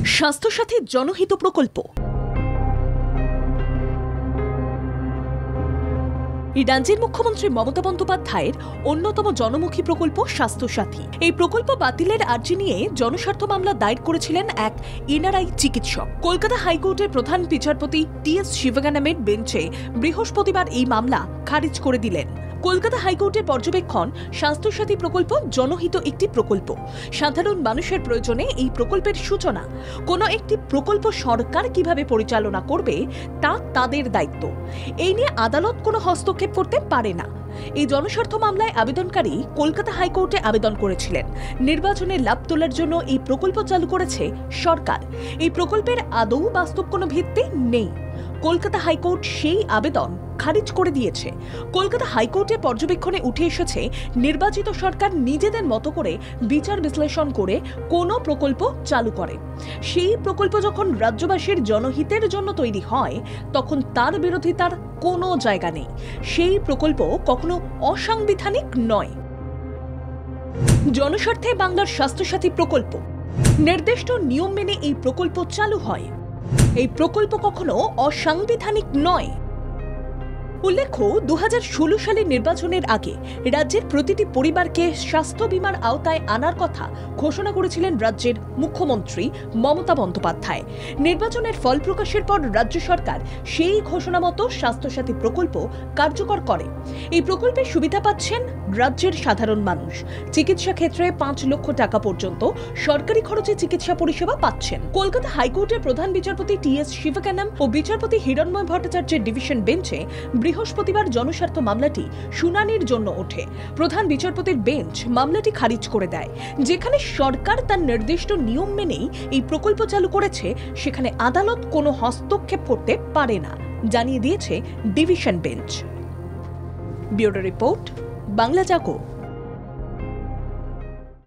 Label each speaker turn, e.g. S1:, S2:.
S1: স্বাস্থ্যসাথী জনহিত প্রকল্প। রাজ্যের মুখ্যমন্ত্রী মমতা বন্দ্যোপাধ্যায়ের অন্যতম জনমুখী প্রকল্প স্বাস্থ্যসাথী। এই প্রকল্প বাতিলের আর্জি নিয়ে জনস্বার্থ মামলা দায়ের করেছিলেন এক এনআরআই চিকিৎসক। কলকাতা হাইকোর্টের প্রধান বিচারপতি টি.এস. শিবগানামের বেঞ্চে বৃহস্পতিবার এই মামলা খারিজ করে দিলেন। কলকাতা হাইকোর্টের পর্যবেক্ষণ, স্বাস্থ্যসাথী প্রকল্প জনহিত একটি প্রকল্প। সাধারণ মানুষের প্রয়োজনে এই প্রকল্পের সূচনা। কোনো একটি প্রকল্প সরকার কিভাবে পরিচালনা করবে তা তাদের দায়িত্ব। এই নিয়ে আদালত কোনো হস্তক্ষেপ করতে পারে না। এই জনস্বার্থ মামলায় আবেদনকারী কলকাতা হাইকোর্টে আবেদন করেছিলেন। নির্বাচনে লাভ তোলার জন্য এই প্রকল্প চালু করেছে সরকার। এই প্রকল্পের আদৌ বাস্তব কোনো ভিত্তি নেই। কলকাতা হাইকোর্ট সেই আবেদন খারিজ করে দিয়েছে। কলকাতা হাইকোর্টের পর্যবেক্ষণে উঠে এসেছে, নির্বাচিত সরকার নিজেদের মতো করে বিচার বিশ্লেষণ করে কোনো প্রকল্প চালু করে। সেই প্রকল্প যখন রাজ্যবাসীর জনহিতের জন্য তৈরি হয়, তখন তার বিরোধিতার কোনো জায়গা নেই। সেই প্রকল্প কখনো অসাংবিধানিক নয়। জনস্বার্থে বাংলার স্বাস্থ্যসাথী প্রকল্প। নির্দিষ্ট নিয়ম মেনে এই প্রকল্প চালু হয়। এই প্রকল্প কখনো অসাংবিধানিক নয়। উল্লেখ্য, 2016 সালের নির্বাচনের আগে রাজ্যের প্রতিটি পরিবারকে স্বাস্থ্য বীমার আওতায় আনার কথা ঘোষণা করেছিলেন রাজ্যের মুখ্যমন্ত্রী মমতা বন্দ্যোপাধ্যায়। নির্বাচনের ফল প্রকাশের পর রাজ্য সরকার সেই ঘোষণা মতো স্বাস্থ্যসাথী প্রকল্প কার্যকর করে। এই প্রকল্পের সুবিধা পাচ্ছেন রাজ্যের সাধারণ মানুষ। চিকিৎসা ক্ষেত্রে 5 লক্ষ টাকা পর্যন্ত সরকারি খরচে চিকিৎসা পরিষেবা পাচ্ছেন। কলকাতা হাইকোর্টের প্রধান বিচারপতি টি.এস. শিবগানাম ও বিচারপতি হিরণময় ভট্টাচার্যের ডিভিশন বেঞ্চে বৃহস্পতিবার জনস্বার্থ মামলাটি শুনানির জন্য ওঠে। প্রধান বিচারপতির বেঞ্চ মামলাটি খারিজ করে দেয়। যেখানে সরকার তার নির্দিষ্ট নিয়ম মেনেই এই প্রকল্প চালু করেছে, সেখানে আদালত কোনো হস্তক্ষেপ করতে পারে না, জানিয়ে দিয়েছে division bench. Bureau report, Bangla জাগো।